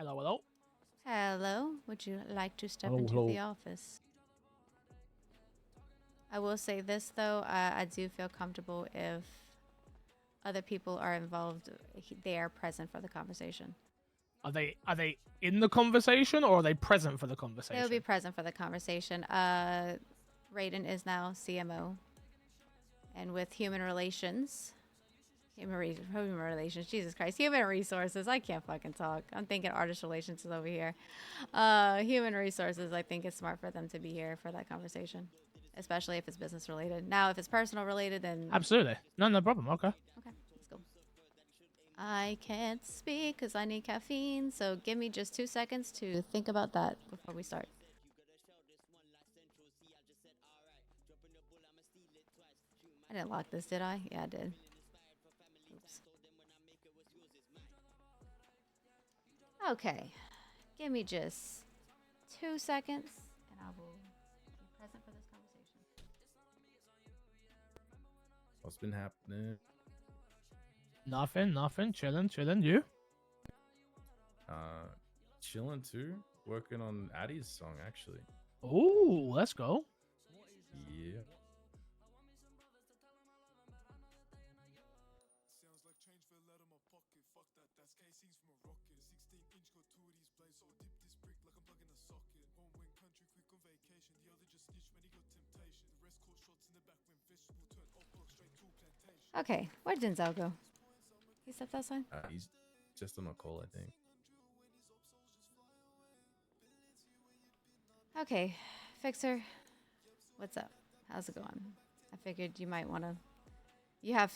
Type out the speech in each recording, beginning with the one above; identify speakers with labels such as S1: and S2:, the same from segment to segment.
S1: Hello, hello.
S2: Hello. Would you like to step
S1: Hello,
S2: into
S1: hello.
S2: the office? I will say this though, I do feel comfortable if other people are involved. They are present for the conversation.
S1: Are they in the conversation or are they present for the conversation?
S2: They will be present for the conversation. Raiden is now CMO, and with human relations, human relations. Jesus Christ, human resources. I can't fucking talk. I'm thinking artist relations is over here. Human resources. I think it's smart for them to be here for that conversation, especially if it's business related. Now, if it's personal related, then
S1: Absolutely. No problem. Okay.
S2: okay, let's go. I can't speak because I need caffeine, so give me just 2 seconds to think about that before we start. I didn't lock this, did I? Yeah, I did. Oops. Okay, give me just 2 seconds, and I will be present for this conversation.
S3: What's been happening?
S1: Nothing. Chilling. You?
S3: Chilling too. Working on Addie's song actually.
S1: Ooh, let's go.
S3: Yeah.
S2: Okay, where did Denzel go? He stepped outside?
S3: He's just on a call, I think.
S2: Okay, Fixer, what's up? How's it going? I figured you might want to.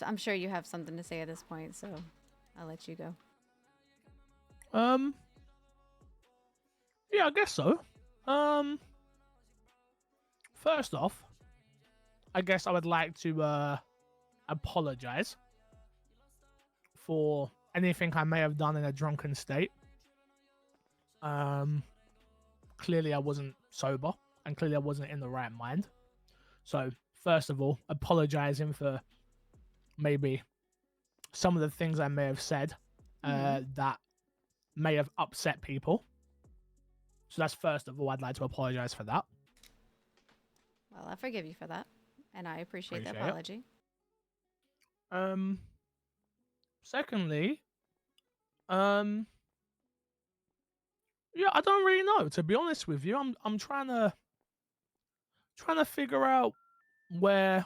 S2: I'm sure you have something to say at this point, so I'll let you go.
S1: Yeah, I guess so. First off, I guess I would like to apologize for anything I may have done in a drunken state. Clearly I wasn't sober, and clearly I wasn't in the right mind. So, first of all, apologizing for maybe some of the things I may have said that may have upset people. So that's first of all, I'd like to apologize for that.
S2: Well, I forgive you for that, and I appreciate the apology.
S1: Secondly, yeah, I don't really know. To be honest with you, I'm trying to figure out where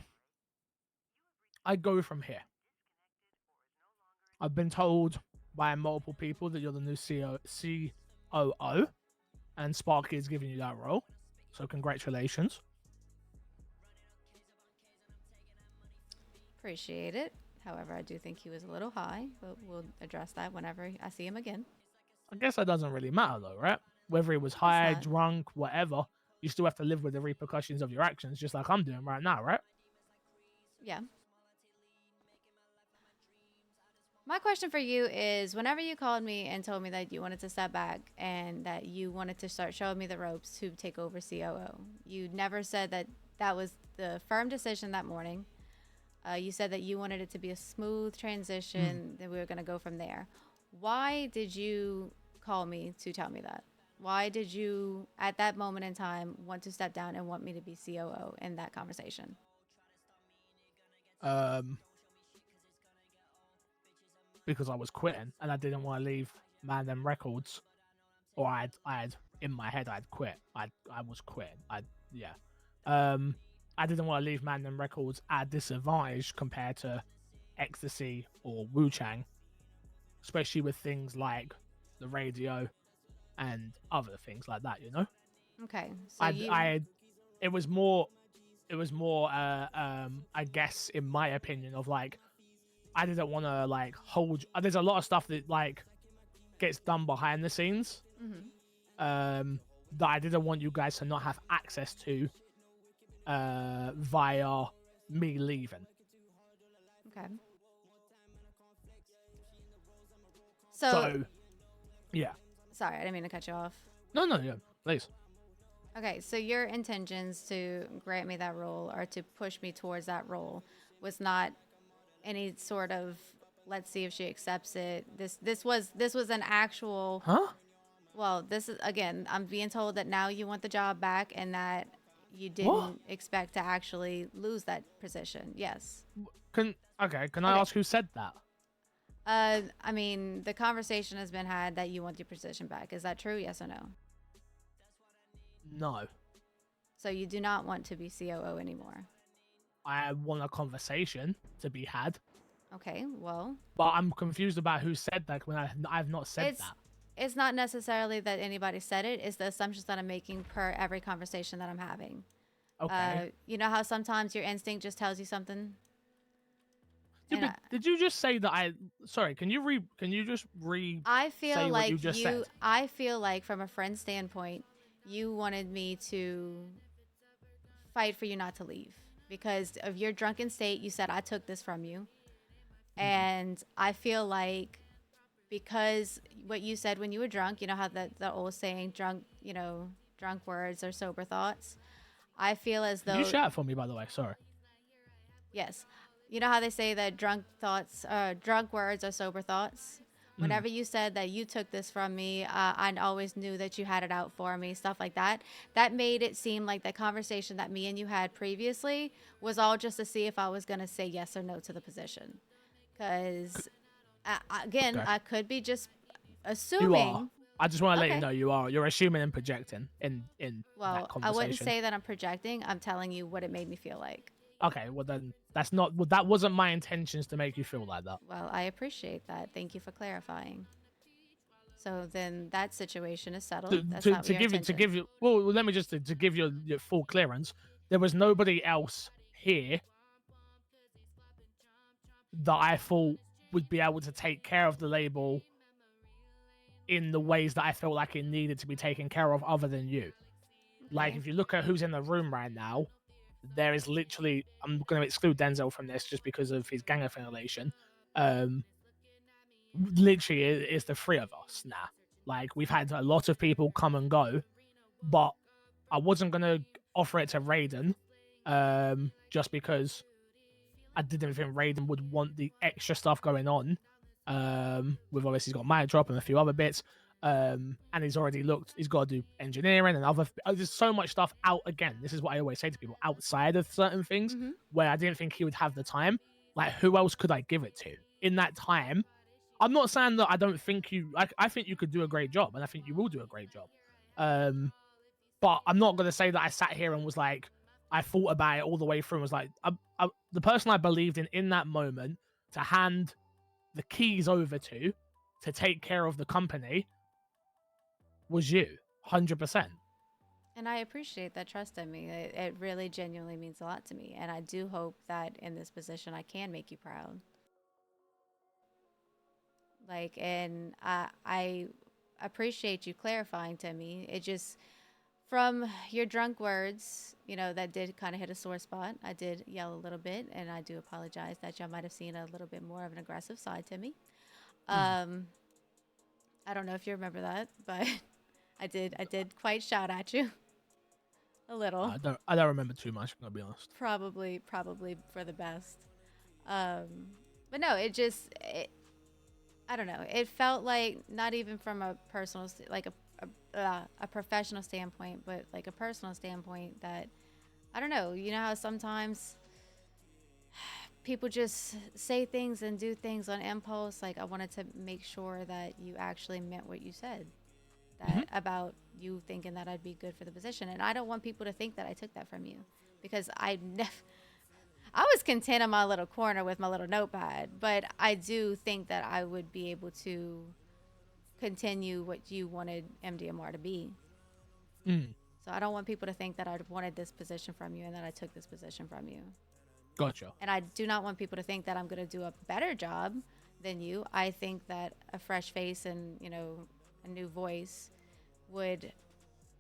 S1: I go from here. I've been told by multiple people that you're the new COO, and Sparky is giving you that role. So congratulations.
S2: Appreciate it. However, I do think he was a little high, but we'll address that whenever I see him again.
S1: I guess that doesn't really matter though, right? Whether he was high, drunk, whatever, you still have to live with the repercussions of your actions, just like I'm doing right now, right?
S2: Yeah. My question for you is, whenever you called me and told me that you wanted to step back and that you wanted to start showing me the ropes to take over COO, you never said that that was the firm decision that morning. You said that you wanted it to be a smooth transition, that we were going to go from there. Why did you call me to tell me that? Why did you, at that moment in time, want to step down and want me to be COO in that conversation?
S1: Because I was quitting and I didn't want to leave Mandem Records, or I'd in my head I'd quit. I was quitting. I didn't want to leave Mandem Records at a disadvantage compared to Ecstasy or Wu Chang, especially with things like the radio and other things like that, you know.
S2: Okay, so
S1: it was more I guess in my opinion of like, I didn't want to like hold. There's a lot of stuff that like gets done behind the scenes that I didn't want you guys to not have access to via me leaving.
S2: Okay. So
S1: yeah.
S2: Sorry, I didn't mean to cut you off.
S1: No, yeah, please.
S2: Okay, so your intentions to grant me that role or to push me towards that role was not any sort of let's see if she accepts it. This was an actual Well, this is again, I'm being told that now you want the job back and that you didn't
S1: What?
S2: expect to actually lose that position. Yes.
S1: Can I
S2: Okay.
S1: ask who said that?
S2: I mean, the conversation has been had that you want your position back. Is that true? Yes or no?
S1: No.
S2: So you do not want to be COO anymore.
S1: I want a conversation to be had,
S2: Okay, well,
S1: but I'm confused about who said that when I've not said
S2: it's
S1: that.
S2: it's not necessarily that anybody said it. It's the assumptions that I'm making per every conversation that I'm having.
S1: Okay.
S2: You know how sometimes your instinct just tells you something?
S1: Yeah,
S2: And
S1: but did you just say that I? Sorry, can you just re
S2: I feel
S1: say what
S2: like
S1: you just said?
S2: I feel like from a friend standpoint, you wanted me to fight for you not to leave because of your drunken state. You said I took this from you. And I feel like because what you said when you were drunk, you know how the old saying, drunk, drunk words are sober thoughts. I feel as
S1: Can you
S2: though,
S1: shout for me, by the way? Sorry.
S2: yes, you know how they say that drunk words are sober thoughts. Whenever you said that you took this from me, I always knew that you had it out for me, stuff like that. That made it seem like the conversation that me and you had previously was all just to see if I was going to say yes or no to the position. Because, again,
S1: Okay.
S2: I could be just
S1: You are.
S2: assuming.
S1: I just want to let you
S2: Okay.
S1: know you are. You're assuming and projecting in that
S2: Well, I
S1: conversation.
S2: wouldn't say that I'm projecting. I'm telling you what it made me feel like.
S1: Okay, well then that's not. Well, that wasn't my intentions to make you feel like that.
S2: Well, I appreciate that. Thank you for clarifying. So then that situation is settled. That's not
S1: To
S2: your
S1: give you
S2: intention.
S1: well, let me just to give you your full clearance. There was nobody else here that I thought would be able to take care of the label in the ways that I felt like it needed to be taken care of, other than you. Like,
S2: Okay.
S1: if you look at who's in the room right now, there is literally, I'm going to exclude Denzel from this just because of his gang affiliation. Literally, it's the three of us now. Like, we've had a lot of people come and go, but I wasn't going to offer it to Raiden just because I didn't think Raiden would want the extra stuff going on. With obviously he's got Mic Drop and a few other bits. And he's got to do engineering and other. There's so much stuff out again. This is what I always say to people outside of certain things where I didn't think he would have the time. Like, who else could I give it to in that time? I'm not saying that I don't think you. I think you could do a great job, and I think you will do a great job. But I'm not gonna say that I sat here and was like, I thought about it all the way through and was like, the person I believed in that moment to hand the keys over to take care of the company was you, 100%.
S2: And I appreciate that trust in me. It really genuinely means a lot to me. And I do hope that in this position I can make you proud. Like, and I appreciate you clarifying to me. It just, from your drunk words, that did kind of hit a sore spot. I did yell a little bit, and I do apologize that y'all might have seen a little bit more of an aggressive side to me. I don't know if you remember that, but I did quite shout at you a little.
S1: I don't remember too much, I'm gonna be honest.
S2: Probably for the best. But no, I don't know. It felt like, not even from a personal, like a professional standpoint, but like a personal standpoint, that I don't know. You know how sometimes people just say things and do things on impulse. Like, I wanted to make sure that you actually meant what you said, that about you thinking that I'd be good for the position. And I don't want people to think that I took that from you, because I was content in my little corner with my little notepad, but I do think that I would be able to continue what you wanted MDMR to be. So I don't want people to think that I wanted this position from you and that I took this position from you.
S1: Gotcha.
S2: And I do not want people to think that I'm going to do a better job than you. I think that a fresh face and, a new voice would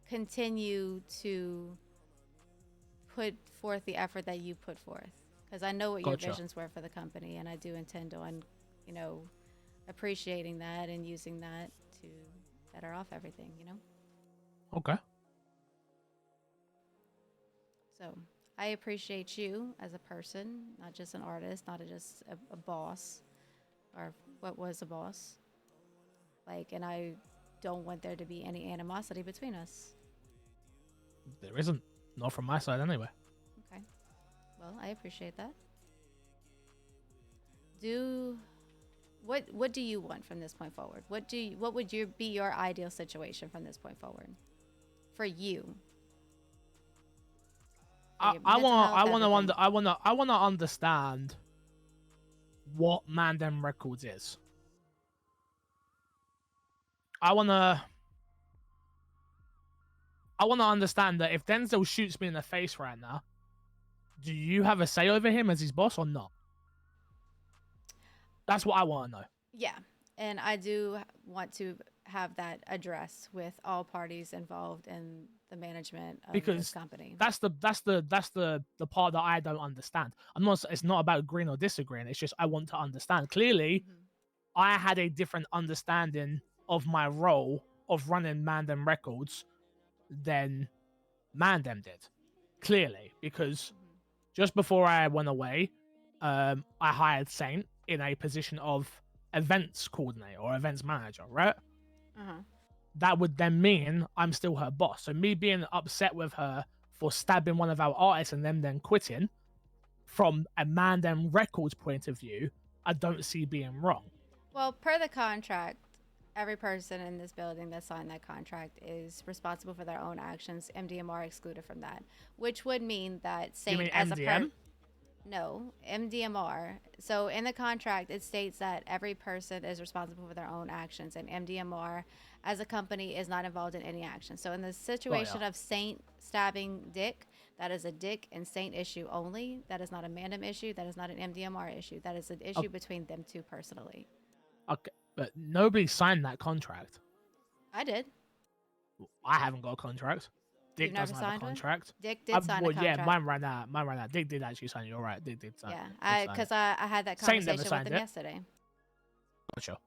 S2: continue to put forth the effort that you put forth. Because I know what your visions were for the company, and I do intend on, appreciating that and using that to better off everything,
S1: Okay.
S2: So I appreciate you as a person, not just an artist, not just a boss, or what was a boss. Like, and I don't want there to be any animosity between us.
S1: There isn't. Not from my side, anyway.
S2: Okay. Well, I appreciate that. What do you want from this point forward? What would be your ideal situation from this point forward for you? For your mental health, everything.
S1: I want to understand what Mandem Records is. I want to understand that if Denzel shoots me in the face right now, do you have a say over him as his boss or not? That's what I want to know.
S2: Yeah, and I do want to have that address with all parties involved in the management of this company.
S1: That's the part that I don't understand. It's not about agreeing or disagreeing. It's just I want to understand. Clearly, I had a different understanding of my role of running Mandem Records than Mandem did. Clearly, because just before I went away, I hired Saint in a position of events coordinator or events manager, right? That would then mean I'm still her boss. So me being upset with her for stabbing one of our artists and them then quitting, from a Mandem Records point of view, I don't see being wrong.
S2: Well, per the contract, every person in this building that signed that contract is responsible for their own actions. MDMR excluded from that, which would mean that Saint
S1: You mean
S2: as
S1: MDM?
S2: No, MDMR. So in the contract, it states that every person is responsible for their own actions, and MDMR, as a company, is not involved in any action. So in the situation of Saint stabbing Dick, that is a Dick and Saint issue only. That is not a Mandem issue. That is not an MDMR issue. That is an issue between them two personally.
S1: Okay, but nobody signed that contract.
S2: I did.
S1: I haven't got a contract. Dick
S2: You've never
S1: doesn't have a
S2: signed one?
S1: contract.
S2: Dick did sign a contract.
S1: Yeah, mine ran out. Dick did actually sign. You're right. Dick did sign.
S2: Yeah, because I had that
S1: Saint never
S2: conversation with
S1: signed
S2: him
S1: it.
S2: yesterday.
S1: Gotcha.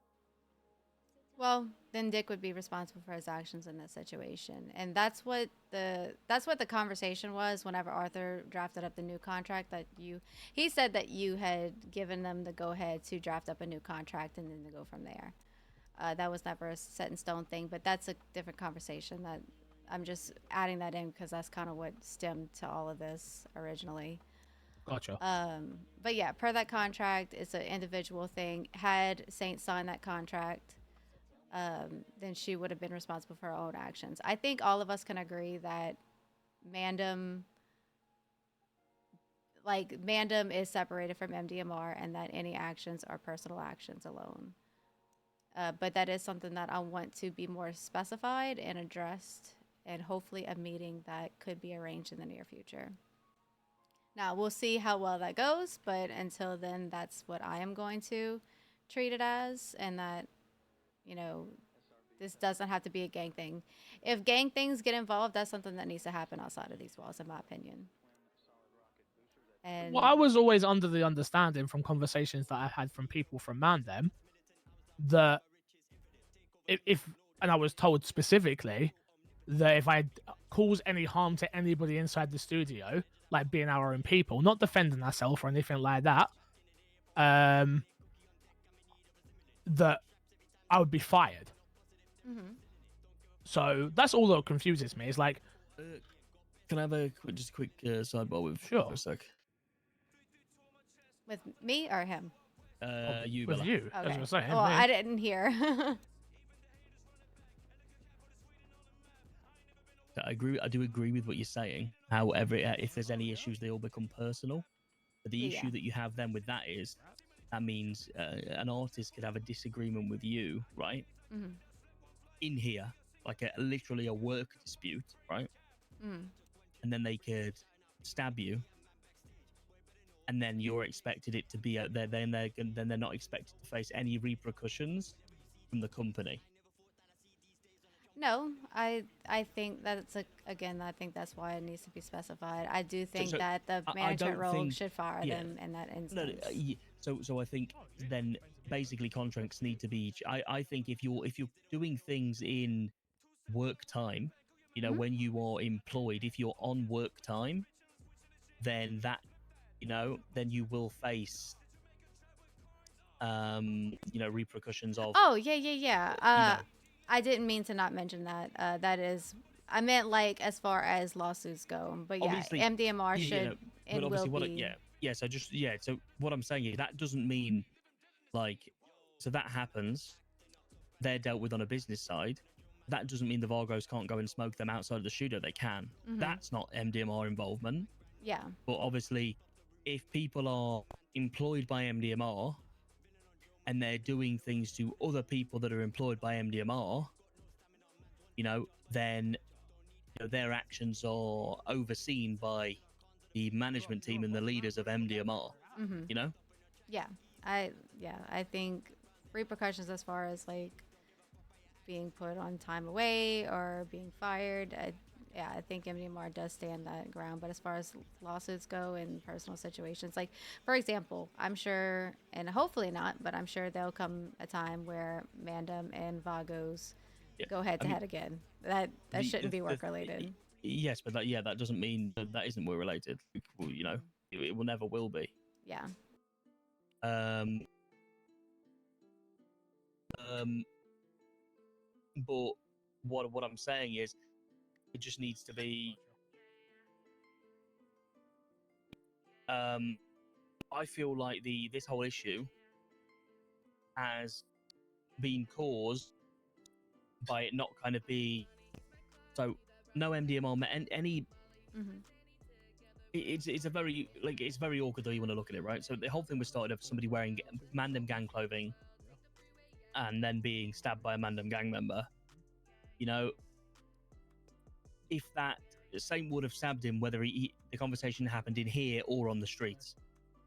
S2: Well, then Dick would be responsible for his actions in that situation, and that's what the conversation was. Whenever Arthur drafted up the new contract, he said that you had given them the go ahead to draft up a new contract and then to go from there. That was never a set in stone thing, but that's a different conversation. That I'm just adding that in because that's kind of what stemmed to all of this originally.
S1: Gotcha.
S2: But yeah, per that contract, it's an individual thing. Had Saint signed that contract, then she would have been responsible for her own actions. I think all of us can agree that Mandem is separated from MDMR and that any actions are personal actions alone. But that is something that I want to be more specified and addressed, and hopefully a meeting that could be arranged in the near future. Now, we'll see how well that goes, but until then, that's what I am going to treat it as, and that, this doesn't have to be a gang thing. If gang things get involved, that's something that needs to happen outside of these walls, in my opinion. And
S1: Well, I was always under the understanding from conversations that I had from people from Mandem that and I was told specifically that if I cause any harm to anybody inside the studio, like being our own people, not defending ourselves or anything like that, that I would be fired. So that's all that confuses me. It's like,
S4: can I have a quick sidebar with
S1: Sure.
S4: for a sec?
S2: with me or him?
S4: You,
S1: with
S4: Bella.
S1: you, as
S2: Okay.
S1: you were saying.
S2: Well,
S1: me.
S2: I didn't hear.
S4: I do agree with what you're saying. However, if there's any issues, they all become personal. But the issue that you have then with that is, that means an artist could have a disagreement with you, right? In here, like literally a work dispute, right? And then they could stab you, and then you're expected it to be then they're not expected to face any repercussions from the company.
S2: No, I think that's I think that's why it needs to be specified. I do think that the management role should fire them in that instance.
S4: So I think then basically contracts need to be. I think if you're doing things in work time, when you are employed, if you're on work time, then that, then you will face repercussions of.
S2: Oh yeah. I didn't mean to not mention that. That is, I meant like as far as lawsuits go. But yeah,
S4: Obviously,
S2: MDMR
S4: you
S2: should
S4: know,
S2: and
S4: but
S2: will
S4: obviously,
S2: be.
S4: so just so what I'm saying is that doesn't mean like, so that happens. They're dealt with on a business side. That doesn't mean the Vargos can't go and smoke them outside of the studio. They can.
S2: Mhm.
S4: That's not MDMR involvement.
S2: Yeah.
S4: But obviously, if people are employed by MDMR and they're doing things to other people that are employed by MDMR, then their actions are overseen by the management team and the leaders of MDMR.
S2: Mhm.
S4: You know?
S2: Yeah. I think repercussions as far as like being put on time away or being fired. I think MDMR does stand that ground. But as far as lawsuits go in personal situations, like for example, I'm sure, and hopefully not, but I'm sure there'll come a time where Mandem and Vagos go head to head again. That shouldn't be work related.
S4: Yes, but that doesn't mean that isn't work related. It will never will be.
S2: Yeah.
S4: But what I'm saying is, it just needs to be. I feel like this whole issue has been caused by it not kind of be so no MDMR any.
S2: Mm-hmm.
S4: It's a very it's very awkward though you want to look at it, right? So the whole thing was started of somebody wearing Mandem gang clothing and then being stabbed by a Mandem gang member. If that same would have stabbed him, whether the conversation happened in here or on the streets.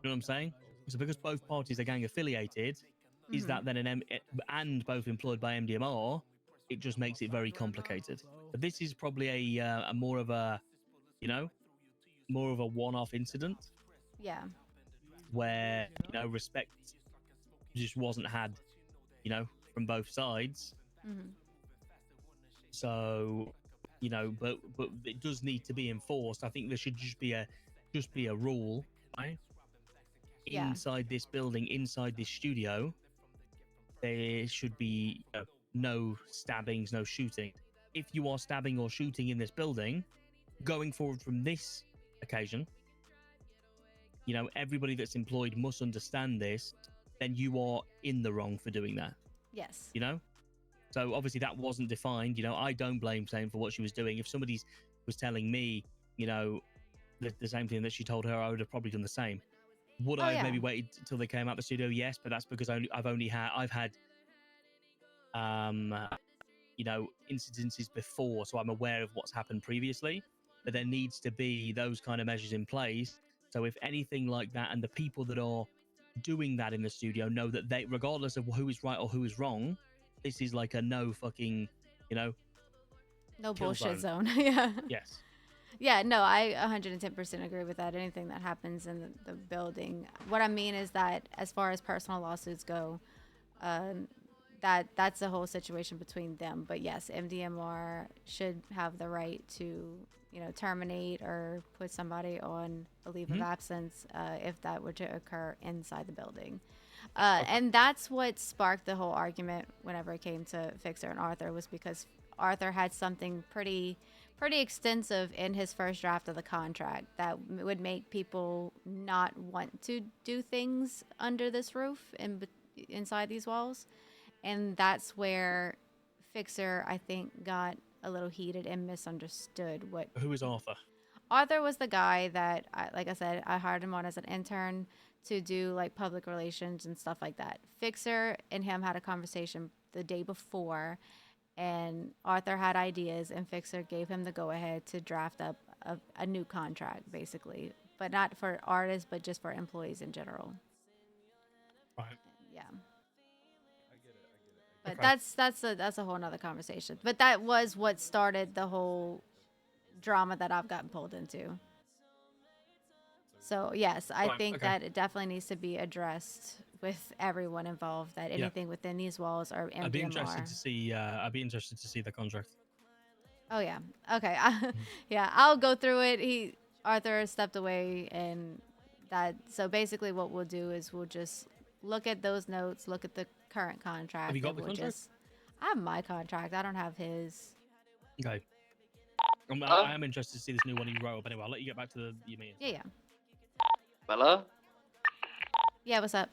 S4: You know what I'm saying? So because both parties are gang affiliated, is that then and both employed by MDMR? It just makes it very complicated. But this is probably a more of a, more of a one-off incident.
S2: Yeah. Where
S4: respect just wasn't had, from both sides.
S2: Mm-hmm.
S4: So, but it does need to be enforced. I think there should just be a rule, right?
S2: Yeah.
S4: Inside this building, inside this studio, there should be no stabbings, no shooting. If you are stabbing or shooting in this building, going forward from this occasion, everybody that's employed must understand this, then you are in the wrong for doing that.
S2: Yes.
S4: So obviously that wasn't defined. I don't blame Sam for what she was doing. If somebody was telling me, the same thing that she told her, I would have probably done the same. Would I have maybe waited till they came out the studio? Yes, but that's because I've had incidences before, so I'm aware of what's happened previously. But there needs to be those kind of measures in place. So if anything like that, and the people that are doing that in the studio know that they, regardless of who is right or who is wrong, this is like a no fucking,
S2: no bullshit
S4: zone.
S2: Yeah.
S4: Yes.
S2: Yeah, no, I 110% agree with that. Anything that happens in the building. What I mean is that as far as personal lawsuits go, that's the whole situation between them. But yes, MDMR should have the right to, terminate or put somebody on a leave of absence if that were to occur inside the building. And that's what sparked the whole argument whenever it came to Fixer and Arthur, was because Arthur had something pretty extensive in his first draft of the contract that would make people not want to do things under this roof and inside these walls. And that's where Fixer, I think, got a little heated and misunderstood what...
S4: Who is Arthur?
S2: Arthur was the guy that, like I said, I hired him on as an intern to do like public relations and stuff like that. Fixer and him had a conversation the day before, and Arthur had ideas, and Fixer gave him the go-ahead to draft up a new contract, basically. But not for artists, but just for employees in general.
S4: Right.
S2: Yeah.
S3: I
S2: But
S3: get it.
S2: that's a whole nother conversation. But that was what started the whole drama that I've gotten pulled into. So yes, I think that it definitely needs to be addressed with everyone involved. That anything within these walls are MDMR.
S4: I'd be interested to see the contract.
S2: Oh yeah. Okay. Yeah, I'll go through it. Arthur stepped away, and that. So basically, what we'll do is we'll just look at those notes, look at the current contract.
S4: Have you got
S2: and
S4: the
S2: we'll
S4: contract?
S2: I have my contract. I don't have his.
S4: Okay. I am interested to see this new one you wrote up. Anyway, I'll let you get back to your meeting.
S2: Yeah.
S5: Bella,
S2: Yeah, what's up?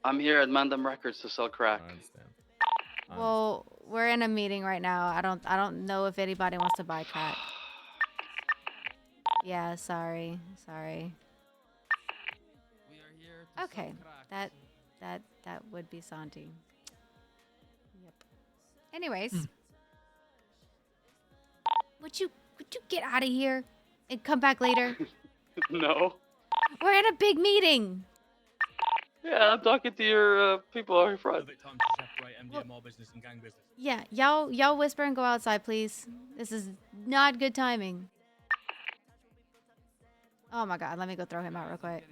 S5: I'm here at Mandem Records to sell crack.
S3: I understand.
S2: Well, we're in a meeting right now. I don't know if anybody wants to buy crack. Yeah, sorry. Okay. That would be Santi. Yep. Anyways. Would you get out of here and come back later?
S5: No.
S2: We're in a big meeting.
S5: Yeah, I'm talking to your people out in front.
S4: Perfect time to separate MDMR business and gang business.
S2: Yeah, y'all whisper and go outside, please. This is not good timing. Oh my god, let me go throw him out real quick.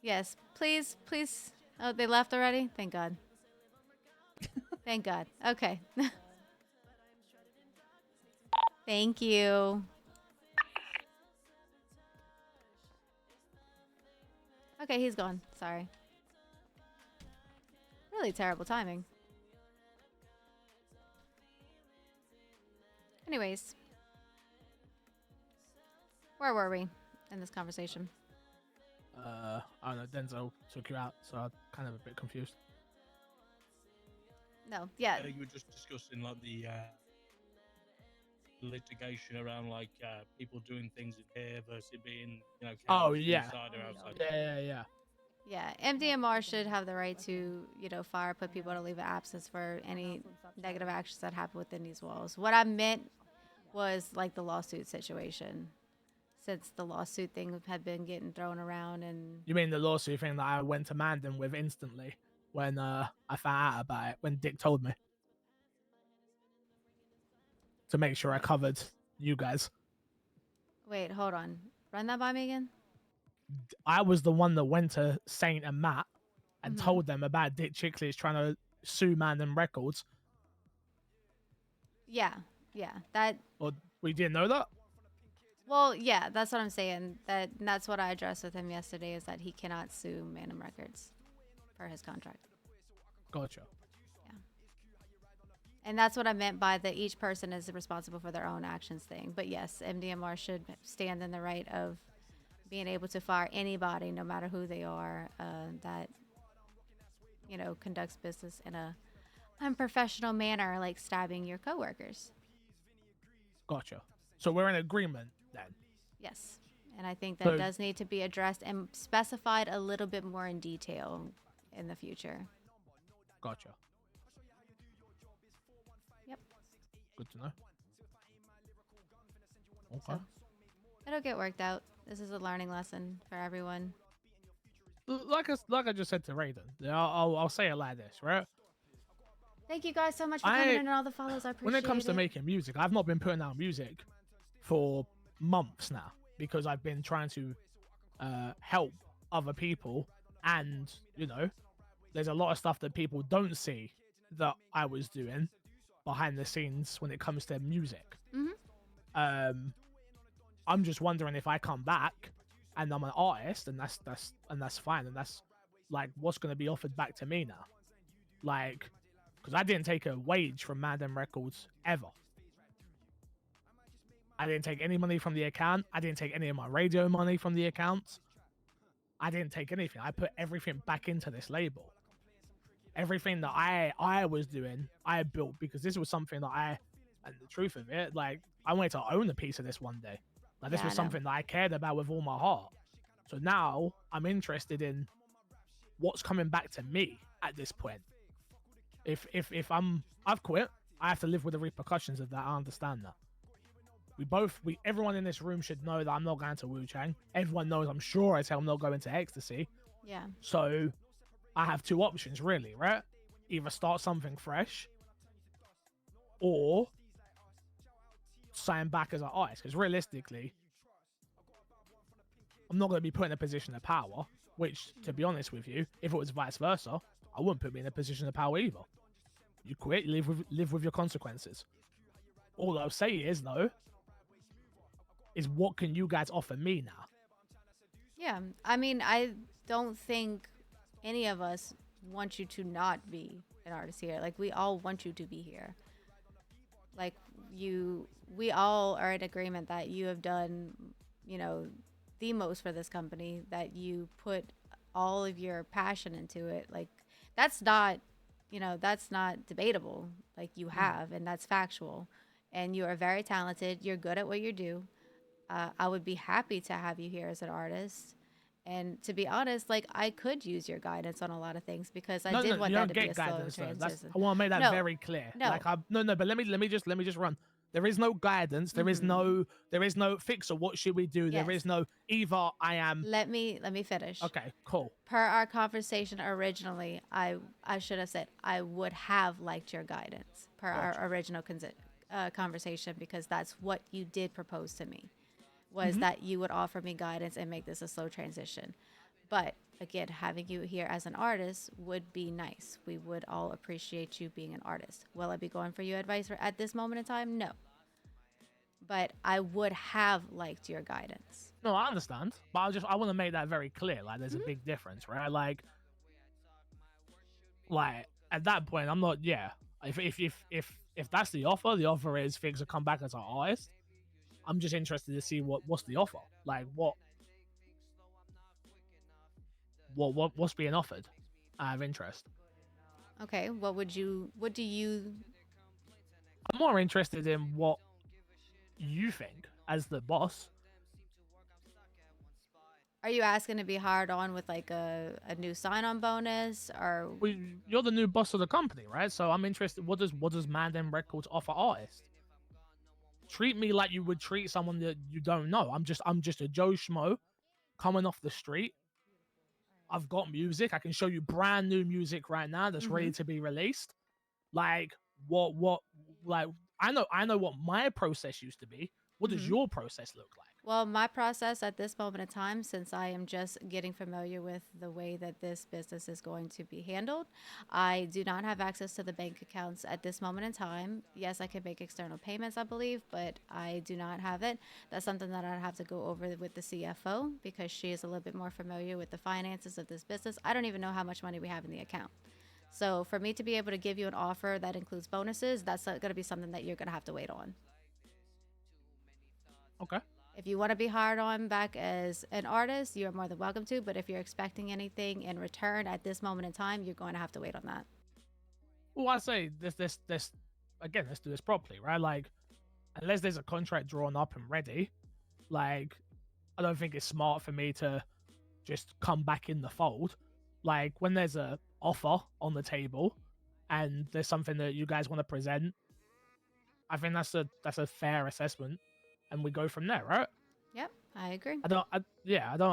S2: Yes, please. Oh, they left already? Thank God. Thank God. Okay. Thank you. Okay, he's gone. Sorry. Really terrible timing. Anyways. Where were we in this conversation?
S1: I don't know. Denzel took you out, so I'm kind of a bit confused.
S2: No, yeah.
S4: You were just discussing like the litigation around like people doing things in here versus it being, you know,
S1: Oh,
S4: cameras
S1: yeah.
S4: inside or outside.
S1: Yeah.
S2: Yeah, MDMR should have the right to, fire, put people to leave of absence for any negative actions that happen within these walls. What I meant was like the lawsuit situation. Since the lawsuit thing had been getting thrown around and...
S1: You mean the lawsuit thing that I went to Mandem with instantly when I found out about it, when Dick told me? To make sure I covered you guys.
S2: Wait, hold on. Run that by me again?
S1: I was the one that went to Saint and Matt and told them about Dick Chickley's trying to sue Mandem Records.
S2: Yeah. That...
S1: Or we didn't know that?
S2: Well, yeah, that's what I'm saying. That's what I addressed with him yesterday, is that he cannot sue Mandem Records for his contract.
S1: Gotcha.
S2: Yeah. And that's what I meant by the each person is responsible for their own actions thing. But yes, MDMR should stand in the right of being able to fire anybody, no matter who they are, that, conducts business in a unprofessional manner, like stabbing your coworkers.
S1: Gotcha. So we're in agreement then?
S2: Yes. And I think that does need to be addressed and specified a little bit more in detail in the future.
S1: Gotcha.
S2: Yep.
S1: Good to know. Okay.
S2: So, it'll get worked out. This is a learning lesson for everyone.
S1: Like I just said to Raiden, I'll say it like this, right?
S2: Thank you guys so much for coming in and all the follows. I appreciate it.
S1: When it comes to making music, I've not been putting out music for months now because I've been trying to help other people, and there's a lot of stuff that people don't see that I was doing behind the scenes when it comes to music. I'm just wondering if I come back and I'm an artist, and that's fine, and that's like what's going to be offered back to me now, like, because I didn't take a wage from Mandem Records ever. I didn't take any money from the account. I didn't take any of my radio money from the account. I didn't take anything. I put everything back into this label. Everything that I was doing, I built because this was something that and the truth of it, like, I wanted to own a piece of this one day. Like, this was something that I cared about with all my heart. So now I'm interested in what's coming back to me at this point. If I've quit, I have to live with the repercussions of that. I understand that. Everyone in this room should know that I'm not going to Wu-Chang. Everyone knows, I'm sure as hell, I'm not going to Ecstasy.
S2: Yeah.
S1: So I have two options, really, right? Either start something fresh or sign back as an artist. Because realistically, I'm not going to be put in a position of power, which, to be honest with you, if it was vice versa, I wouldn't put me in a position of power either. You quit, you live with your consequences. All I'll say is, though, is what can you guys offer me now?
S2: Yeah, I mean, I don't think any of us want you to not be an artist here. Like, we all want you to be here. Like, we all are in agreement that you have done, you know, the most for this company, that you put all of your passion into it. Like, that's not, that's not debatable. Like, you have, and that's factual. And you are very talented. You're good at what you do. I would be happy to have you here as an artist. And to be honest, like, I could use your guidance on a lot of things because I did want
S1: you
S2: that
S1: don't
S2: to be a
S1: get
S2: slow
S1: guidance. Though.
S2: transition.
S1: I want to make that
S2: No,
S1: very clear.
S2: no.
S1: Like, no, but let me just run. There is no guidance. There is no fix or what should we do. There is
S2: Yes.
S1: no either. I am.
S2: Let me finish.
S1: Okay, cool.
S2: Per our conversation originally, I should have said I would have liked your guidance per our original conversation, because that's what you did propose to me, was that you would offer me guidance and make this a slow transition. But again, having you here as an artist would be nice. We would all appreciate you being an artist. Will I be going for your advice at this moment in time? No. But I would have liked your guidance.
S1: No, I understand, but I want to make that very clear. Like, there's a big difference, right? Like at that point, I'm not. Yeah, if that's the offer is Figs to come back as an artist. I'm just interested to see what's the offer. Like, what's being offered out of interest.
S2: Okay, what do you
S1: I'm more interested in what you think as the boss.
S2: Are you asking to be hired on with like a new sign-on bonus, or
S1: You're the new boss of the company, right? So I'm interested. What does Mandem Records offer artists? Treat me like you would treat someone that you don't know. I'm just a Joe Schmo coming off the street. I've got music. I can show you brand new music right now that's ready to be released. Like, like I know what my process used to be. What does your process look like?
S2: Well, my process at this moment in time, since I am just getting familiar with the way that this business is going to be handled, I do not have access to the bank accounts at this moment in time. Yes, I can make external payments, I believe, but I do not have it. That's something that I'd have to go over with the CFO, because she is a little bit more familiar with the finances of this business. I don't even know how much money we have in the account. So for me to be able to give you an offer that includes bonuses, that's going to be something that you're going to have to wait on.
S1: Okay.
S2: If you want to be hired on back as an artist, you're more than welcome to. But if you're expecting anything in return at this moment in time, you're going to have to wait on that.
S1: Well, I say this again. Let's do this properly, right? Like, unless there's a contract drawn up and ready, like, I don't think it's smart for me to just come back in the fold. Like, when there's a offer on the table and there's something that you guys want to present, I think that's a fair assessment, and we go from there, right?
S2: Yep, I agree.
S1: I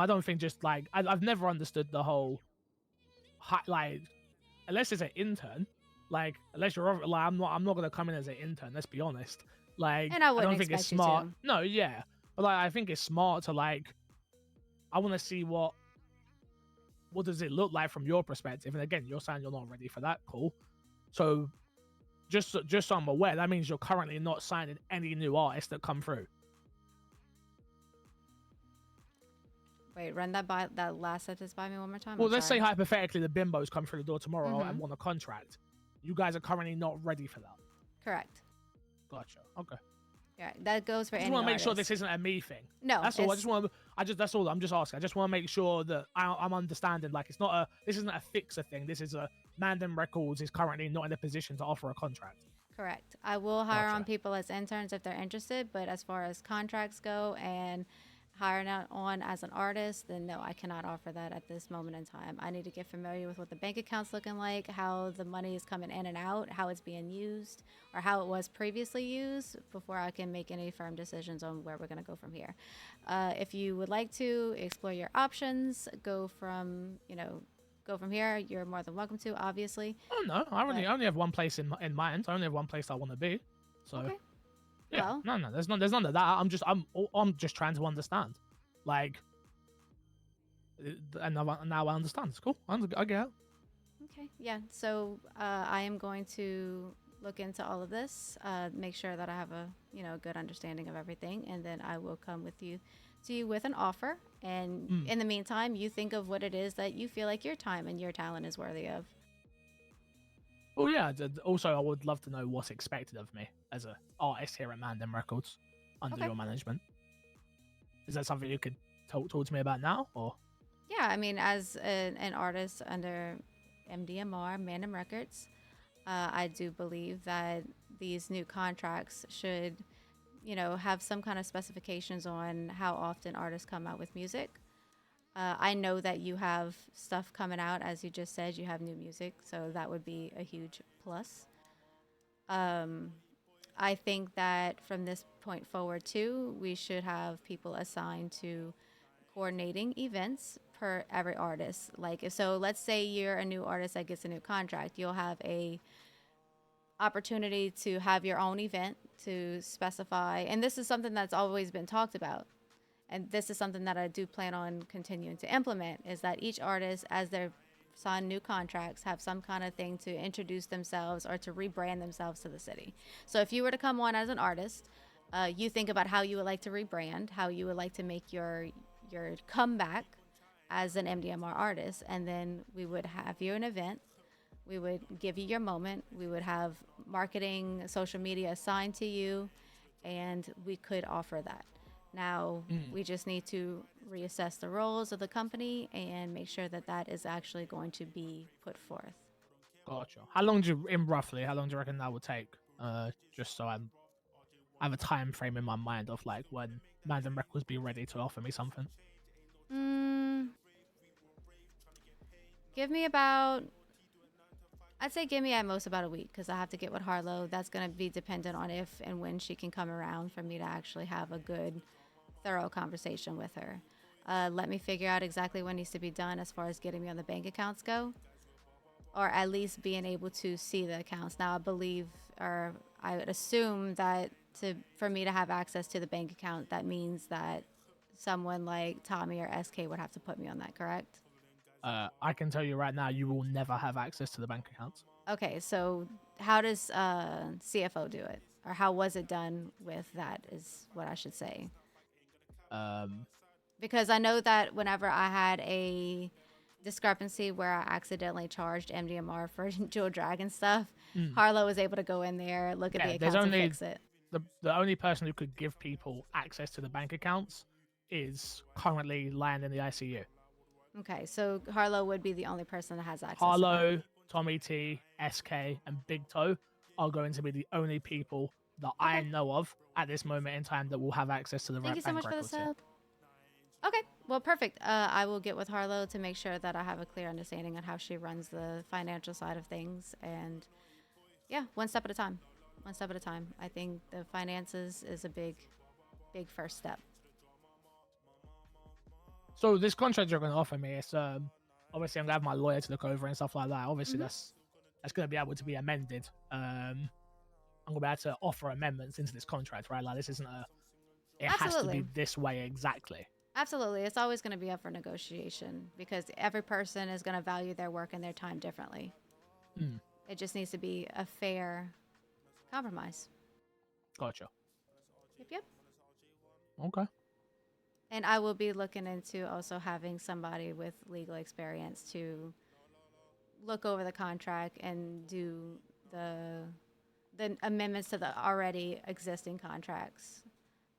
S1: don't think just like I've never understood the whole like, unless it's an intern, like, unless you're like, I'm not gonna come in as an intern. Let's be honest. Like,
S2: And I wouldn't
S1: don't think it's
S2: expect you
S1: smart.
S2: to.
S1: No, yeah, but like, I think it's smart to, like, I want to see what does it look like from your perspective. And again, you're saying you're not ready for that. Cool. So just so I'm aware, that means you're currently not signing any new artists that come through.
S2: Wait, run that last sentence by me one more time.
S1: Well,
S2: I'm
S1: let's
S2: sorry.
S1: say hypothetically the bimbos come through the door tomorrow and want a contract. You guys are currently not ready for that.
S2: Correct.
S1: Gotcha. Okay.
S2: Yeah, that goes for
S1: I just
S2: any
S1: want to make sure
S2: artist.
S1: this isn't a me thing.
S2: No,
S1: That's all. That's all. I'm just asking. I just want to make sure that I'm understanding. Like, this isn't a fixer thing. This is a Mandem Records is currently not in a position to offer a contract.
S2: Correct. I will hire on
S1: Gotcha.
S2: people as interns if they're interested, but as far as contracts go and hiring out on as an artist, then no, I cannot offer that at this moment in time. I need to get familiar with what the bank account's looking like, how the money is coming in and out, how it's being used, or how it was previously used, before I can make any firm decisions on where we're going to go from here. If you would like to explore your options, go from here, you're more than welcome to, obviously.
S1: Oh no, I only have one place in mind. I only have one place I want to be. So.
S2: Okay.
S1: Yeah,
S2: Well,
S1: no, there's none of that. I'm just trying to understand, like, and now I understand. It's cool. I get it.
S2: Okay, yeah. So I am going to look into all of this, make sure that I have a good understanding of everything, and then I will come to you with an offer. And in the meantime, you think of what it is that you feel like your time and your talent is worthy of.
S1: Well, yeah. Also, I would love to know what's expected of me as an artist here at Mandem Records under
S2: Okay.
S1: your management. Is that something you could talk to me about now, or?
S2: Yeah, I mean, as an artist under MDMR, Mandem Records, I do believe that these new contracts should, have some kind of specifications on how often artists come out with music. I know that you have stuff coming out, as you just said, you have new music, so that would be a huge plus. I think that from this point forward, too, we should have people assigned to coordinating events per every artist. Like, so let's say you're a new artist that gets a new contract, you'll have a opportunity to have your own event to specify, and this is something that's always been talked about, and this is something that I do plan on continuing to implement, is that each artist, as they're sign new contracts, have some kind of thing to introduce themselves or to rebrand themselves to the city. So if you were to come on as an artist, you think about how you would like to rebrand, how you would like to make your comeback as an MDMR artist, and then we would have you an event. We would give you your moment. We would have marketing, social media assigned to you, and we could offer that. Now, we just need to reassess the roles of the company and make sure that that is actually going to be put forth.
S1: Gotcha. How long do you reckon that would take? Just so I have a time frame in my mind of like when Mandem Records be ready to offer me something.
S2: Give me about, I'd say give me at most about a week, because I have to get with Harlow. That's going to be dependent on if and when she can come around for me to actually have a good, thorough conversation with her. Let me figure out exactly what needs to be done as far as getting me on the bank accounts go, or at least being able to see the accounts. Now, I believe, or I would assume that for me to have access to the bank account, that means that someone like Tommy or SK would have to put me on that, correct?
S1: I can tell you right now, you will never have access to the bank accounts.
S2: Okay, so how does CFO do it? Or how was it done with that is what I should say. Because I know that whenever I had a discrepancy where I accidentally charged MDMR for Jewel Dragon stuff, Harlow was able to go in there, look at the accounts and fix it.
S1: The only person who could give people access to the bank accounts is currently lying in the ICU.
S2: Okay, so Harlow would be the only person that has access.
S1: Harlow, Tommy T, SK, and Big Toe are going to be the only people that I know of at this moment in time that will have access to the
S2: Thank you so
S1: bank
S2: much for the
S1: records here.
S2: sub. Okay, well, perfect. I will get with Harlow to make sure that I have a clear understanding on how she runs the financial side of things. And yeah, one step at a time. One step at a time. I think the finances is a big first step.
S1: So this contract you're going to offer me, it's obviously I'm going to have my lawyer to look over and stuff like that. Obviously that's going to be able to be amended. I'm going to be able to offer amendments into this contract, right? Like this isn't it has to be this way exactly.
S2: Absolutely. It's always going to be up for negotiation because every person is going to value their work and their time differently. It just needs to be a fair compromise.
S1: Gotcha.
S2: Yep.
S1: Okay.
S2: And I will be looking into also having somebody with legal experience to look over the contract and do the amendments to the already existing contracts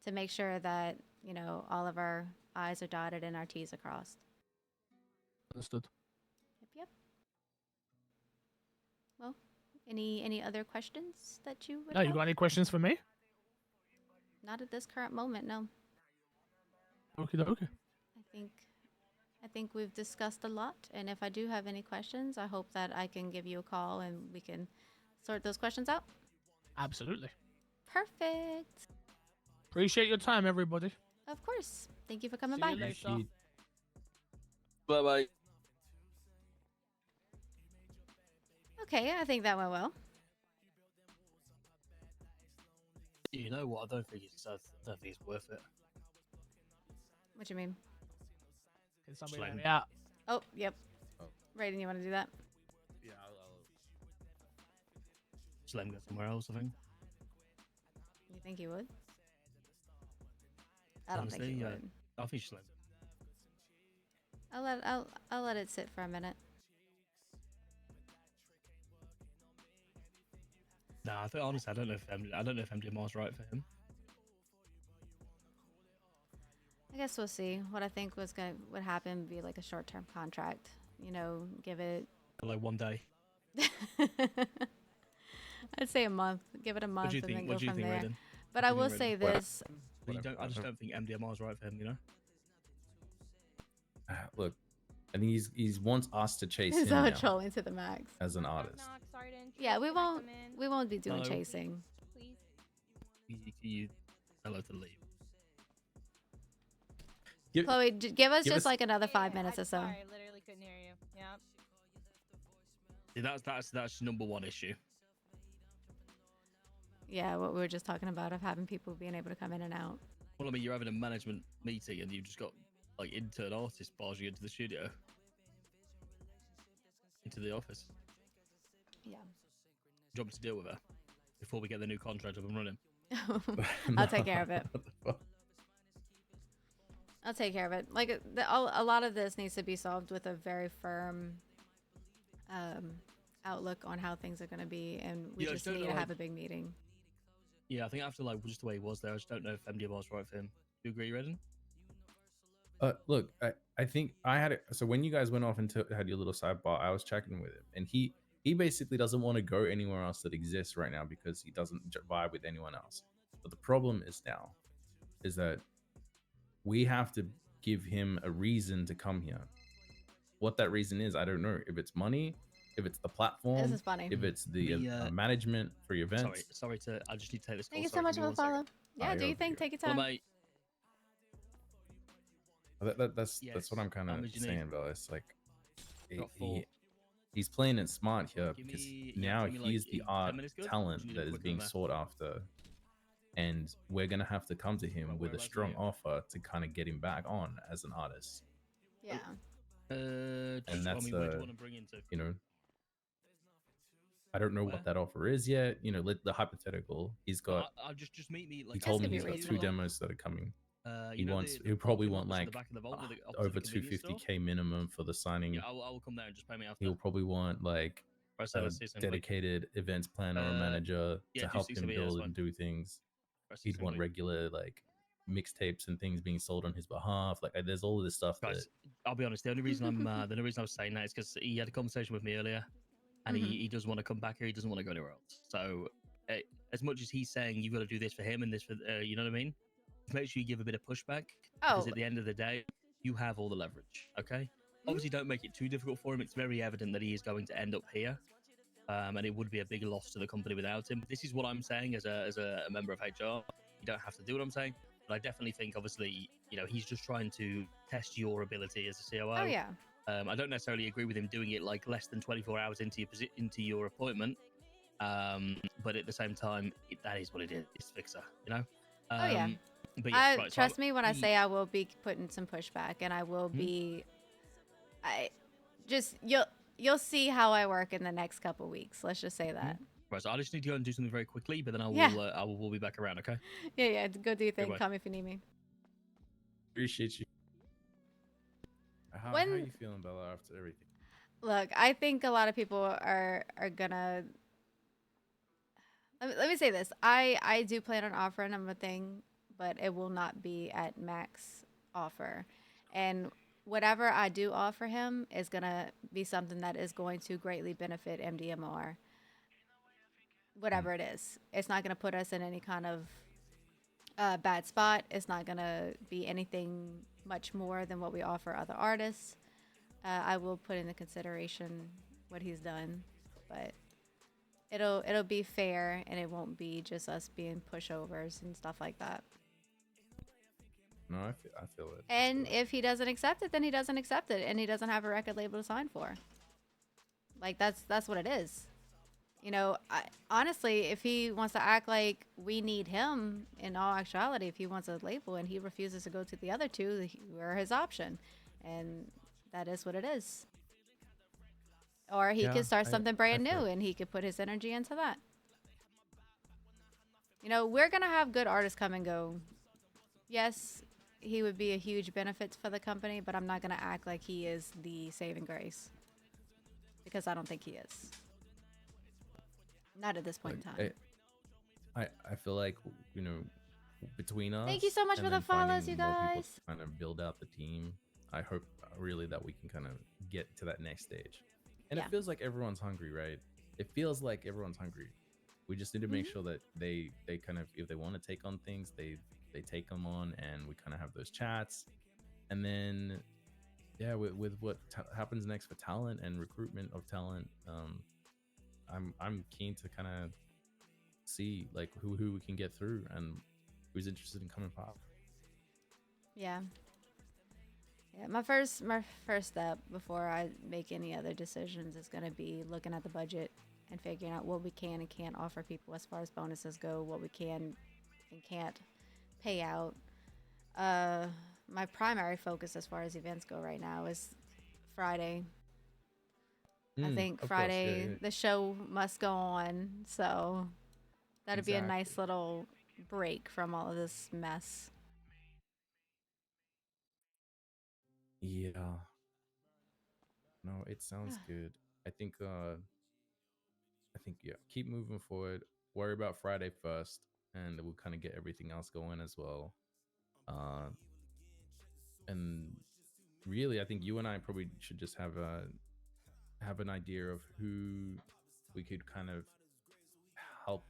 S2: to make sure that, all of our I's are dotted and our T's are crossed.
S1: Understood.
S2: Yep. Well, any other questions that you would
S1: No,
S2: have?
S1: you got any questions for me?
S2: Not at this current moment, no.
S1: Okay.
S2: I think we've discussed a lot, and if I do have any questions, I hope that I can give you a call and we can sort those questions out.
S1: Absolutely.
S2: Perfect.
S1: Appreciate your time, everybody.
S2: Of course. Thank you for coming
S1: See
S2: by.
S1: you later.
S5: Bye bye.
S2: Okay, I think that went well.
S4: You know what? I don't think it's worth it.
S2: What you mean?
S1: Can somebody
S4: Slang.
S1: let me out?
S2: Oh, yep.
S3: Oh.
S2: Raiden, you want to do that?
S3: Yeah,
S4: Just let him go somewhere else, I think.
S2: You think he would? I don't think
S4: Honestly,
S2: he
S4: yeah.
S2: would.
S4: I think you should let him.
S2: I'll let it sit for a minute.
S4: Nah, I think honestly, I don't know if MDMR is right for him.
S2: I guess we'll see. What I think would happen would be like a short-term contract. You know, give it.
S4: For like 1 day.
S2: I'd say a month. Give it a month and then go from there.
S4: Raiden?
S2: But I will say this.
S4: I just don't think MDMR is right for him. You know.
S3: Look, I think he wants us to chase
S2: He's
S3: him now
S2: trolling to the max.
S3: as an artist.
S2: Yeah, we won't be doing
S4: Hello.
S2: chasing.
S4: You hello to leave.
S2: Chloe, give us
S3: give
S2: just
S3: us-
S2: like another 5 minutes or so.
S6: Sorry, I literally couldn't hear you. Yep.
S4: See, that's number one issue.
S2: Yeah, what we were just talking about of having people being able to come in and out.
S4: Well, I mean, you're having a management meeting and you've just got like intern artists barging into the studio, into the office.
S2: Yeah.
S4: Do you want me to deal with her before we get the new contract up and running?
S2: I'll take care of it. I'll take care of it. Like a lot of this needs to be solved with a very firm outlook on how things are going to be, and we
S4: Yeah,
S2: just
S4: don't
S2: need to
S4: know,
S2: have a big meeting.
S4: Yeah, I think after like just the way he was there, I just don't know if MDMR is right for him. Do you agree, Redden?
S3: Look, I think I had it. So when you guys went off and had your little sidebar, I was checking with him, and he basically doesn't want to go anywhere else that exists right now because he doesn't vibe with anyone else. But the problem is now, is that we have to give him a reason to come here. What that reason is, I don't know. If it's money, if it's the platform,
S2: This is funny.
S3: if it's the management for your events.
S4: Sorry to. I just need to take this call.
S2: Thank you so
S4: Sorry,
S2: much
S4: give me
S2: for the
S4: 1
S2: follow.
S4: second.
S2: Yeah, do you think? Take your
S4: Well,
S2: time.
S4: mate,
S3: That's
S4: Yes,
S3: what I'm kind
S4: how
S3: of
S4: much you need?
S3: saying, though. It's like
S4: Got 4.
S3: he's playing it smart here
S4: Give
S3: because
S4: me-
S3: now
S4: give me, like,
S3: he's the
S4: 10
S3: art
S4: minutes good?
S3: talent
S4: Or do you need
S3: that
S4: a
S3: is
S4: quick
S3: being
S4: number?
S3: sought after, and we're gonna have to come to him
S4: Well,
S3: with a
S4: whereabouts are
S3: strong
S4: you?
S3: offer to kind of get him back on as an artist.
S2: Yeah.
S3: And
S4: I
S3: that's
S4: mean, where do you want to bring into?
S3: you know, I don't know
S4: Where?
S3: what that offer is yet. You know, the hypothetical. He's got.
S4: I'll just meet me. Like,
S3: He told me
S2: gonna
S3: he's
S2: be
S3: got 2
S2: reasonable.
S3: demos that are coming.
S4: You know
S3: He'll probably
S4: parking
S3: want
S4: lot that's at
S3: like
S4: the back of the vault with the- opposite
S3: over
S4: the convenience store?
S3: 250K minimum for the signing.
S4: Yeah, I will come there and just pay me after.
S3: He'll probably want like
S4: Press
S3: a
S4: LSC simply.
S3: dedicated events planner or manager
S4: yeah,
S3: to
S4: do
S3: help
S4: 6
S3: him
S4: of it, yeah, that's
S3: build
S4: fine.
S3: and do things.
S4: Press
S3: He'd want
S4: simply.
S3: regular like mixtapes and things being sold on his behalf. Like there's all of this stuff
S4: Guys,
S3: that
S4: I'll be honest. The only reason the only reason I was saying that is because he had a conversation with me earlier, and
S2: Mhm.
S4: he does want to come back here. He doesn't want to go anywhere else. So, as much as he's saying you've got to do this for him and this for, you know what I mean? Make sure you give a bit of pushback. Because
S2: Oh,
S4: at the end of the day, you have all the leverage. Okay. Obviously, don't make it too difficult for him. It's very evident that he is going to end up here, and it would be a big loss to the company without him. This is what I'm saying as a member of HR. You don't have to do what I'm saying, but I definitely think, obviously, you know, he's just trying to test your ability as a COO.
S2: oh yeah.
S4: I don't necessarily agree with him doing it like less than 24 hours into your appointment, but at the same time, that is what it is. It's fixer, you know.
S2: Oh, yeah.
S4: But yeah, right, so
S2: Trust me when I
S4: he-
S2: say I will be putting some pushback, and I will be. You'll see how I work in the next couple weeks. Let's just say that.
S4: Right, so I just need to go and do something very quickly, but then I
S2: Yeah.
S4: will be back around. Okay.
S2: Yeah. Go do your thing.
S4: Goodbye.
S2: Call me if you need me.
S3: appreciate you. How
S2: When-
S3: are you feeling, Bella, after everything?
S2: Look, I think a lot of people are gonna. Let me say this. I do plan on offering them a thing, but it will not be at max offer, and whatever I do offer him is gonna be something that is going to greatly benefit MDMR. Whatever it is, it's not gonna put us in any kind of bad spot. It's not gonna be anything much more than what we offer other artists. I will put into consideration what he's done, but it'll be fair, and it won't be just us being pushovers and stuff like that.
S3: No, I feel it.
S2: And if he doesn't accept it, then he doesn't accept it, and he doesn't have a record label to sign for. Like that's what it is. You know, honestly, if he wants to act like we need him, in all actuality, if he wants a label and he refuses to go to the other two, we're his option, and that is what it is. Or he
S3: Yeah,
S2: could start
S3: I-
S2: something
S3: I
S2: brand
S3: feel
S2: new,
S3: it.
S2: and he could put his energy into that. You know, we're gonna have good artists come and go. Yes, he would be a huge benefit for the company, but I'm not gonna act like he is the saving grace because I don't think he is. Not at this point in time.
S3: I feel like, you know, between us.
S2: Thank you so much
S3: and
S2: for the
S3: then finding
S2: follows, you
S3: more people
S2: guys.
S3: to kind of build out the team. I hope really that we can kind of get to that next stage. And
S2: Yeah.
S3: it feels like everyone's hungry, right? It feels like everyone's hungry. We just need to make sure that they kind of, if they want to take on things, they take them on, and we kind of have those chats. And then yeah, with what happens next for talent and recruitment of talent, I'm keen to kind of see like who we can get through and who's interested in coming pop.
S2: Yeah. Yeah, my first step before I make any other decisions is going to be looking at the budget and figuring out what we can and can't offer people as far as bonuses go, what we can and can't pay out. My primary focus as far as events go right now is Friday. I think Friday the show must go on, so that'd be a nice little break from all of this mess.
S3: Yeah. No, it sounds good. I think yeah, keep moving forward. Worry about Friday first, and we'll kind of get everything else going as well. And really, I think you and I probably should just have an idea of who we could kind of help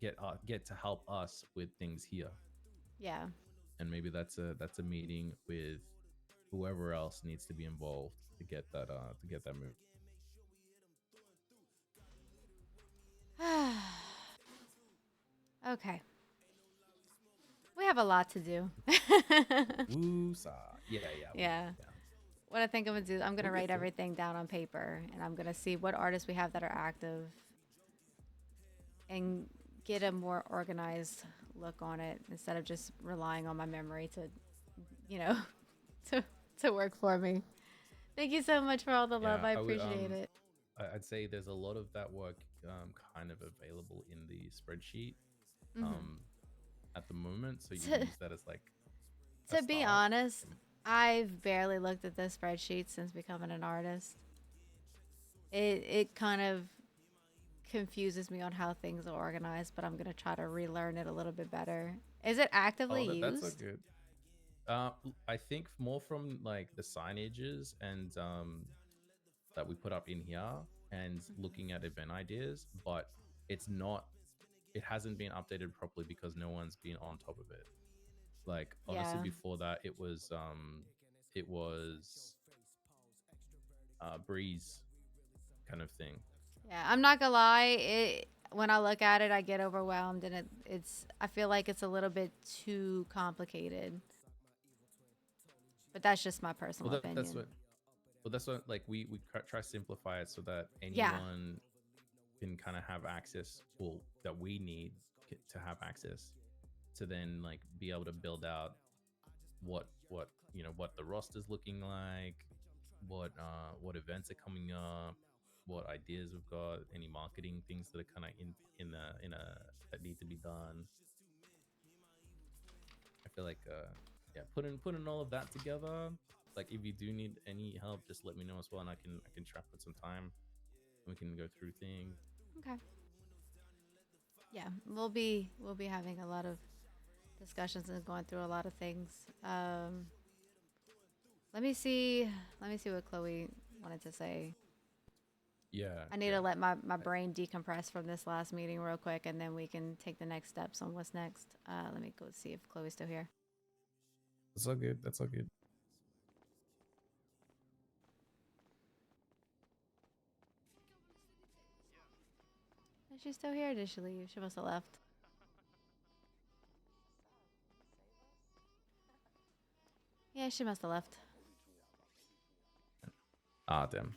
S3: get to help us with things here.
S2: Yeah.
S3: And maybe that's a meeting with whoever else needs to be involved to get that move.
S2: Okay. We have a lot to do.
S3: Woo-sa. Yeah.
S2: What I think I'm gonna do, I'm gonna write everything down on paper, and I'm gonna see what artists we have that are active, and get a more organized look on it instead of just relying on my memory to, you know, to work for me. Thank you so much for all the love. I appreciate it.
S3: I'd say there's a lot of that work kind of available in the spreadsheet at the moment, so you can use that as like
S2: to be honest, I've barely looked at this spreadsheet since becoming an artist. It kind of confuses me on how things are organized, but I'm gonna try to relearn it a little bit better. Is it actively used?
S3: That's so good. I think more from like the signages and that we put up in here and looking at event ideas, but it hasn't been updated properly because no one's been on top of it. Like honestly, before that it was Breeze kind of thing.
S2: Yeah, I'm not gonna lie. When I look at it, I get overwhelmed, and I feel like it's a little bit too complicated. But that's just my personal opinion.
S3: That's what like we try to simplify it so that anyone can kind of have access, that we need to have access to then like be able to build out what the roster's looking like, what events are coming up, what ideas we've got, any marketing things that are kind of in that need to be done. I feel like putting all of that together. Like if you do need any help, just let me know as well, and I can try put some time. We can go through things.
S2: Okay. Yeah, we'll be having a lot of discussions and going through a lot of things. Let me see what Chloe wanted to say.
S3: Yeah.
S2: I need to let my brain decompress from this last meeting real quick, and then we can take the next steps on what's next. Let me go see if Chloe's still here.
S3: That's all good. That's all good.
S2: Is she still here or did she leave? She must have left. Yeah, she must have left.
S3: Damn.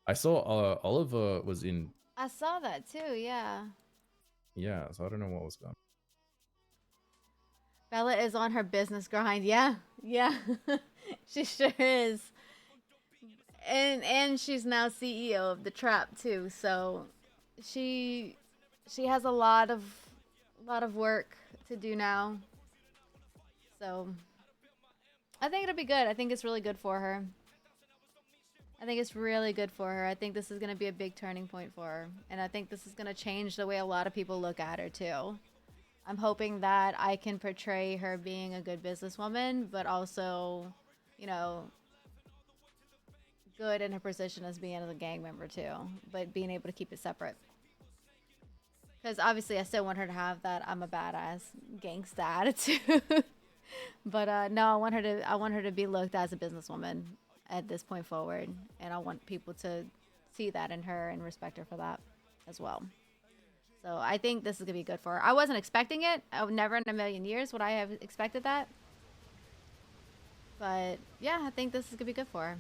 S3: I saw Oliver was in.
S2: I saw that too, yeah.
S3: Yeah, so I don't know what was going on.
S2: Bella is on her business grind. Yeah. She sure is. And she's now CEO of the Trap too. So she she has a lot of work to do now. So I think it'll be good. I think it's really good for her. I think it's really good for her. I think this is going to be a big turning point for her. And I think this is going to change the way a lot of people look at her too. I'm hoping that I can portray her being a good businesswoman, but also, you know, good in her position as being a gang member too, but being able to keep it separate. Because obviously I still want her to have that I'm a badass gangsta attitude. But no, I want her to be looked as a businesswoman at this point forward, and I want people to see that in her and respect her for that as well. So I think this is gonna be good for her. I wasn't expecting it. I would never in a million years would I have expected that. But yeah, I think this is gonna be good for her.